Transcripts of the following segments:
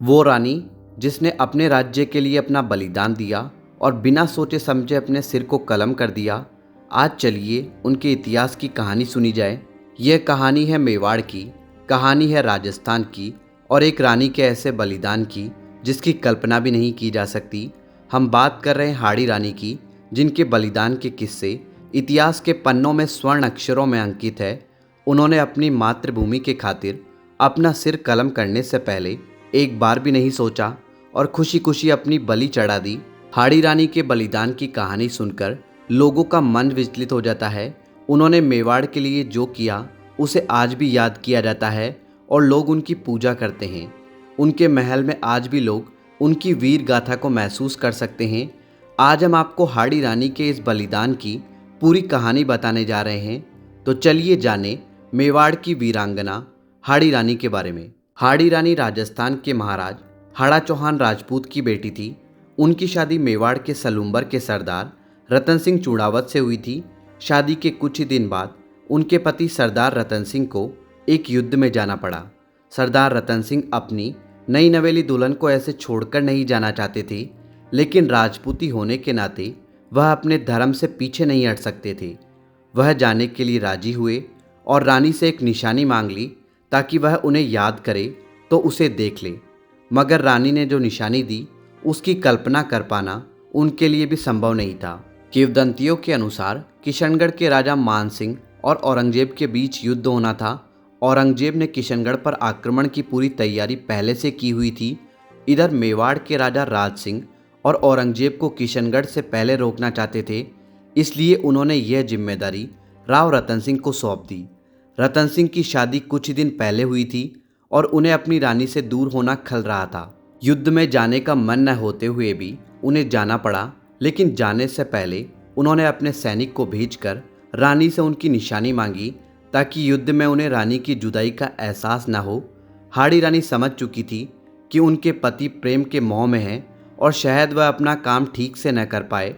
वो रानी जिसने अपने राज्य के लिए अपना बलिदान दिया और बिना सोचे समझे अपने सिर को कलम कर दिया। आज चलिए उनके इतिहास की कहानी सुनी जाए। यह कहानी है मेवाड़ की, कहानी है राजस्थान की और एक रानी के ऐसे बलिदान की जिसकी कल्पना भी नहीं की जा सकती। हम बात कर रहे हैं हाड़ी रानी की, जिनके बलिदान के किस्से इतिहास के पन्नों में स्वर्ण अक्षरों में अंकित है। उन्होंने अपनी मातृभूमि के खातिर अपना सिर कलम करने से पहले एक बार भी नहीं सोचा और खुशी खुशी अपनी बलि चढ़ा दी। हाड़ी रानी के बलिदान की कहानी सुनकर लोगों का मन विचलित हो जाता है। उन्होंने मेवाड़ के लिए जो किया उसे आज भी याद किया जाता है और लोग उनकी पूजा करते हैं। उनके महल में आज भी लोग उनकी वीर गाथा को महसूस कर सकते हैं। आज हम आपको हाड़ी रानी के इस बलिदान की पूरी कहानी बताने जा रहे हैं। तो चलिए जाने मेवाड़ की वीरांगना हाड़ी रानी के बारे में। हाड़ी रानी राजस्थान के महाराज हाड़ा चौहान राजपूत की बेटी थी। उनकी शादी मेवाड़ के सलूम्बर के सरदार रतन सिंह चूड़ावत से हुई थी। शादी के कुछ ही दिन बाद उनके पति सरदार रतन सिंह को एक युद्ध में जाना पड़ा। सरदार रतन सिंह अपनी नई नवेली दुल्हन को ऐसे छोड़कर नहीं जाना चाहते थे, लेकिन राजपूती होने के नाते वह अपने धर्म से पीछे नहीं हट सकते थे। वह जाने के लिए राजी हुए और रानी से एक निशानी मांग ली ताकि वह उन्हें याद करे तो उसे देख ले। मगर रानी ने जो निशानी दी उसकी कल्पना कर पाना उनके लिए भी संभव नहीं था। किंवदंतियों के अनुसार किशनगढ़ के राजा मान सिंह और औरंगजेब के बीच युद्ध होना था। औरंगजेब ने किशनगढ़ पर आक्रमण की पूरी तैयारी पहले से की हुई थी। इधर मेवाड़ के राजा राज सिंह और औरंगजेब को किशनगढ़ से पहले रोकना चाहते थे, इसलिए उन्होंने यह जिम्मेदारी राव रतन सिंह को सौंप दी। रतन सिंह की शादी कुछ ही दिन पहले हुई थी और उन्हें अपनी रानी से दूर होना खल रहा था। युद्ध में जाने का मन न होते हुए भी उन्हें जाना पड़ा, लेकिन जाने से पहले उन्होंने अपने सैनिक को भेजकर रानी से उनकी निशानी मांगी ताकि युद्ध में उन्हें रानी की जुदाई का एहसास न हो। हाड़ी रानी समझ चुकी थी कि उनके पति प्रेम के मोह में हैं और शायद वह अपना काम ठीक से न कर पाए।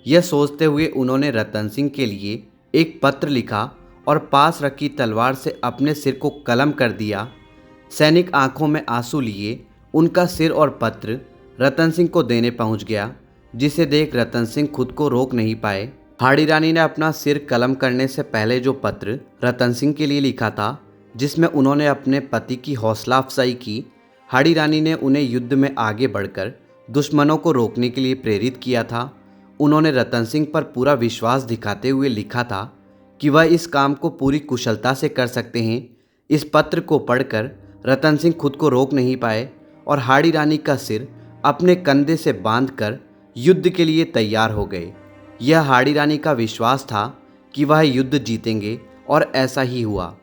यह सोचते हुए उन्होंने रतन सिंह के लिए एक पत्र लिखा और पास रखी तलवार से अपने सिर को कलम कर दिया। सैनिक आंखों में आंसू लिए उनका सिर और पत्र रतन सिंह को देने पहुंच गया, जिसे देख रतन सिंह खुद को रोक नहीं पाए। हाड़ी रानी ने अपना सिर कलम करने से पहले जो पत्र रतन सिंह के लिए लिखा था, जिसमें उन्होंने अपने पति की हौसला अफजाई की, हाड़ी रानी ने उन्हें युद्ध में आगे बढ़कर दुश्मनों को रोकने के लिए प्रेरित किया था। उन्होंने रतन सिंह पर पूरा विश्वास दिखाते हुए लिखा था कि वह इस काम को पूरी कुशलता से कर सकते हैं। इस पत्र को पढ़कर रतन सिंह खुद को रोक नहीं पाए और हाड़ी रानी का सिर अपने कंधे से बांधकर युद्ध के लिए तैयार हो गए। यह हाड़ी रानी का विश्वास था कि वह युद्ध जीतेंगे और ऐसा ही हुआ।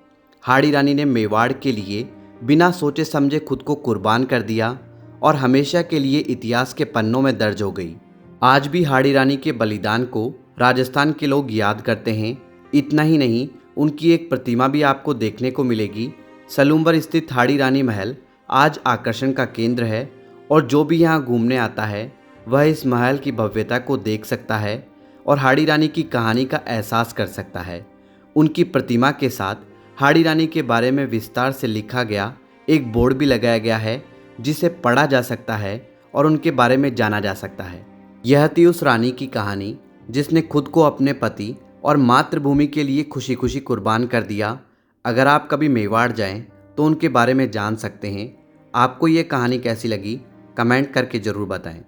हाड़ी रानी ने मेवाड़ के लिए बिना सोचे समझे खुद को कुर्बान कर दिया और हमेशा के लिए इतिहास के पन्नों में दर्ज हो गई। आज भी हाड़ी रानी के बलिदान को राजस्थान के लोग याद करते हैं। इतना ही नहीं, उनकी एक प्रतिमा भी आपको देखने को मिलेगी। सलूम्बर स्थित हाड़ी रानी महल आज आकर्षण का केंद्र है और जो भी यहाँ घूमने आता है वह इस महल की भव्यता को देख सकता है और हाड़ी रानी की कहानी का एहसास कर सकता है। उनकी प्रतिमा के साथ हाड़ी रानी के बारे में विस्तार से लिखा गया एक बोर्ड भी लगाया गया है, जिसे पढ़ा जा सकता है और उनके बारे में जाना जा सकता है। यह थी उस रानी की कहानी जिसने खुद को अपने पति और मातृभूमि के लिए खुशी खुशी कुर्बान कर दिया। अगर आप कभी मेवाड़ जाएं तो उनके बारे में जान सकते हैं। आपको ये कहानी कैसी लगी, कमेंट करके ज़रूर बताएं।